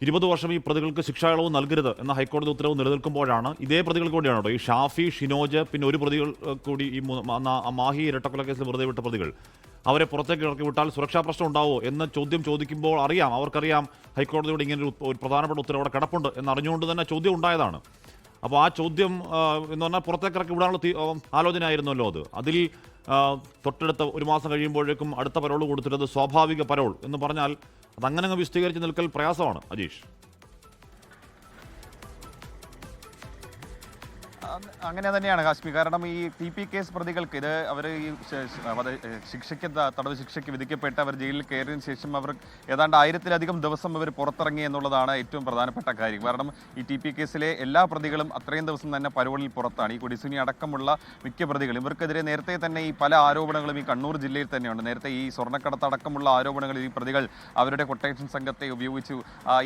20 വർഷം ഈ പ്രതികൾക്ക് ശിക്ഷാ ഇളവ് നൽകരുത് എന്ന ഹൈക്കോടതി ഉത്തരവ് നിലനിൽക്കുമ്പോഴാണ് ഈ പ്രതികൾക്ക് കൂടിയാണ് കേട്ടോ ഈ ഷാഫി, ഷിനോജ്, പിന്നെ ഒരു പ്രതികൾ കൂടി ഈ മാഹി ഇരട്ടക്കൊല കേസിൽ വെറുതെ വിട്ട പ്രതികൾ അവരെ പുറത്തേക്ക് ഇറക്കി വിട്ടാൽ സുരക്ഷാ പ്രശ്നം ഉണ്ടാവുമോ എന്ന ചോദ്യം ചോദിക്കുമ്പോൾ അവർക്കറിയാം ഹൈക്കോടതിയോട് ഇങ്ങനെ ഒരു പ്രധാനപ്പെട്ട ഉത്തരവ് അവിടെ കിടപ്പുണ്ട് എന്നറിഞ്ഞുകൊണ്ട് തന്നെ ചോദ്യം ഉണ്ടായതാണ്. അപ്പോൾ ആ ചോദ്യം എന്ന് പറഞ്ഞാൽ പുറത്തേക്ക് ഇറക്കി വിടാനുള്ള ആലോചന ആയിരുന്നല്ലോ അതിൽ തൊട്ടടുത്ത ഒരു മാസം കഴിയുമ്പോഴേക്കും അടുത്ത പരോൾ കൊടുത്തിട്ടത് സ്വാഭാവിക പരോൾ എന്ന് പറഞ്ഞാൽ അതങ്ങനെ വിശദീകരിച്ച് നിൽക്കൽ പ്രയാസമാണ് അജീഷ്. അങ്ങനെ തന്നെയാണ് കാശ്മീർ. കാരണം ഈ TP കേസ് പ്രതികൾക്ക് ഇത് അവർ ഈ ശിക്ഷയ്ക്ക് തടവ് ശിക്ഷയ്ക്ക് വിധിക്കപ്പെട്ട് അവർ ജയിലിൽ കയറിയതിനു ശേഷം അവർ ഏതാണ്ട് 1000-ലധികം ദിവസം ഇവർ പുറത്തിറങ്ങി എന്നുള്ളതാണ് ഏറ്റവും പ്രധാനപ്പെട്ട കാര്യം. കാരണം ഈ TP കേസിലെ എല്ലാ പ്രതികളും അത്രയും ദിവസം തന്നെ പരോളിൽ പുറത്താണ്. ഈ കൊടിസുനി അടക്കമുള്ള മിക്ക പ്രതികളും ഇവർക്കെതിരെ നേരത്തെ തന്നെ ഈ പല ആരോപണങ്ങളും ഈ കണ്ണൂർ ജില്ലയിൽ തന്നെയുണ്ട്. നേരത്തെ ഈ സ്വർണ്ണക്കടത്ത് അടക്കമുള്ള ആരോപണങ്ങളിൽ ഈ പ്രതികൾ അവരുടെ കൊട്ടേഷൻ സംഘത്തെ ഉപയോഗിച്ചു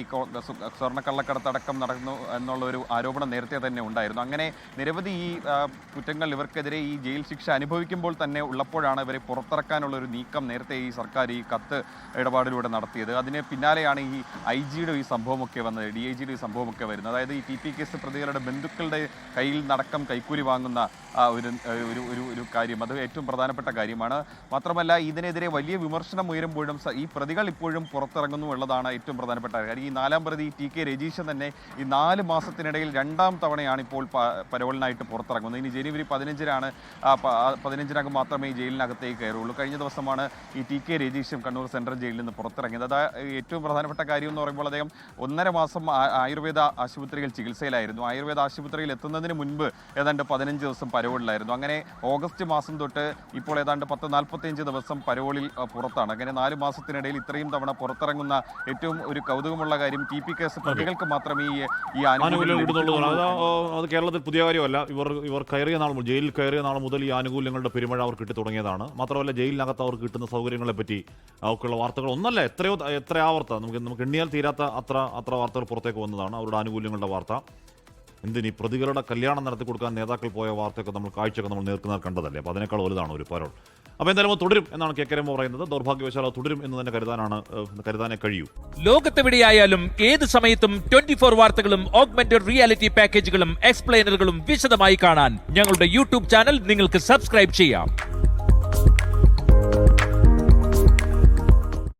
ഈ സ്വർണ്ണക്കള്ളക്കടത്ത് അടക്കം നടന്നു എന്നുള്ള ഒരു ആരോപണം നേരത്തെ തന്നെ ഉണ്ടായിരുന്നു. അങ്ങനെ നിരവധി ഈ കുറ്റങ്ങൾ ഇവർക്കെതിരെ ഈ ജയിൽ ശിക്ഷ അനുഭവിക്കുമ്പോൾ തന്നെ ഉള്ളപ്പോഴാണ് ഇവരെ പുറത്തിറക്കാനുള്ള ഒരു നീക്കം നേരത്തെ ഈ സർക്കാർ ഈ കത്ത് ഇടപാടിലൂടെ നടത്തിയത്. അതിന് പിന്നാലെയാണ് ഈ IG-യുടെ ഈ സംഭവമൊക്കെ വന്നത്, DIG-യുടെ ഈ സംഭവമൊക്കെ വരുന്നത്. അതായത് ഈ TP കേസ് പ്രതികളുടെ ബന്ധുക്കളുടെ കയ്യിൽ നടക്കം കൈക്കൂലി വാങ്ങുന്ന ഒരു കാര്യം, അത് ഏറ്റവും പ്രധാനപ്പെട്ട കാര്യമാണ്. മാത്രമല്ല ഇതിനെതിരെ വലിയ വിമർശനം ഉയരുമ്പോഴും ഈ പ്രതികൾ ഇപ്പോഴും പുറത്തിറങ്ങുന്നു എന്നുള്ളതാണ് ഏറ്റവും പ്രധാനപ്പെട്ട കാര്യം. ഈ 4ാം പ്രതി TK രജീഷൻ തന്നെ ഈ 4 മാസത്തിനിടയിൽ 2ാം തവണയാണ് ഇപ്പോൾ പരോളിനായിട്ട് പുറത്തിറങ്ങുന്നത്. ഇനി ജനുവരി 15-നകം മാത്രമേ ഈ ജയിലിനകത്തേക്ക് കയറുള്ളൂ. കഴിഞ്ഞ ദിവസമാണ് ഈ TK രജീഷും കണ്ണൂർ സെൻട്രൽ ജയിലിൽ നിന്ന് പുറത്തിറങ്ങിയത്. അത് ഏറ്റവും പ്രധാനപ്പെട്ട കാര്യം എന്ന് പറയുമ്പോൾ അദ്ദേഹം 1.5 മാസം ആയുർവേദ ആശുപത്രിയിൽ ചികിത്സയിലായിരുന്നു. ആയുർവേദ ആശുപത്രിയിൽ എത്തുന്നതിന് മുൻപ് ഏതാണ്ട് 15 ദിവസം പരോളിലായിരുന്നു. അങ്ങനെ ഓഗസ്റ്റ് മാസം തൊട്ട് ഇപ്പോൾ ഏതാണ്ട് 10-45 ദിവസം പരോളിൽ പുറത്താണ്. അങ്ങനെ 4 മാസത്തിനിടയിൽ ഇത്രയും തവണ പുറത്തിറങ്ങുന്ന ഏറ്റവും ഒരു കൗതുകമുള്ള കാര്യം TP കേസ് പ്രതികൾക്ക് മാത്രമേ ഈ ആനുകൂല്യം അത് കേരളത്തിൽ പുതിയ കാര്യമല്ല. ഇവർ കയറിയ നാൾ ജയിലിൽ കയറിയ നാൾ മുതൽ ഈ ആനുകൂല്യങ്ങളുടെ പെരുമഴ അവർ കിട്ടി തുടങ്ങിയതാണ്. മാത്രമല്ല ജയിലിനകത്ത് അവർക്ക് കിട്ടുന്ന സൗകര്യങ്ങളെ പറ്റി അവർക്കുള്ള വാർത്തകൾ ഒന്നല്ല, എത്ര ആവർത്ത നമുക്ക് എണ്ണിയാൽ തീരാത്ത അത്ര വാർത്തകൾ പുറത്തേക്ക് വന്നതാണ്. അവരുടെ ആനുകൂല്യങ്ങളുടെ വാർത്ത എന്തിനീ പ്രതികളുടെ കല്യാണം നടത്തി കൊടുക്കാൻ നേതാക്കൾ പോയ വാർത്തയൊക്കെ കാഴ്ചയൊക്കെ നമ്മൾ നേർക്കുനേർ കണ്ടതല്ലേ. അപ്പോൾ അതിനേക്കാൾ വലുതാണ് ഒരു പരോൾ. അപ്പോൾ എന്തായാലും തുടരും എന്നാണ് KK രമ പറയുന്നത്. ദൗർഭാഗ്യവശാൽ തുടരും എന്ന് തന്നെ കരുതാനേ കഴിയൂ. ലോകത്തെവിടെയായാലും ഏത് സമയത്തും 24 വാർത്തകളും ഓഗ്മെന്റഡ് റിയാലിറ്റി പാക്കേജുകളും എക്സ്പ്ലെയിനറുകളും വിശദമായി കാണാൻ ഞങ്ങളുടെ YouTube ചാനൽ നിങ്ങൾക്ക് സബ്സ്ക്രൈബ് ചെയ്യാം.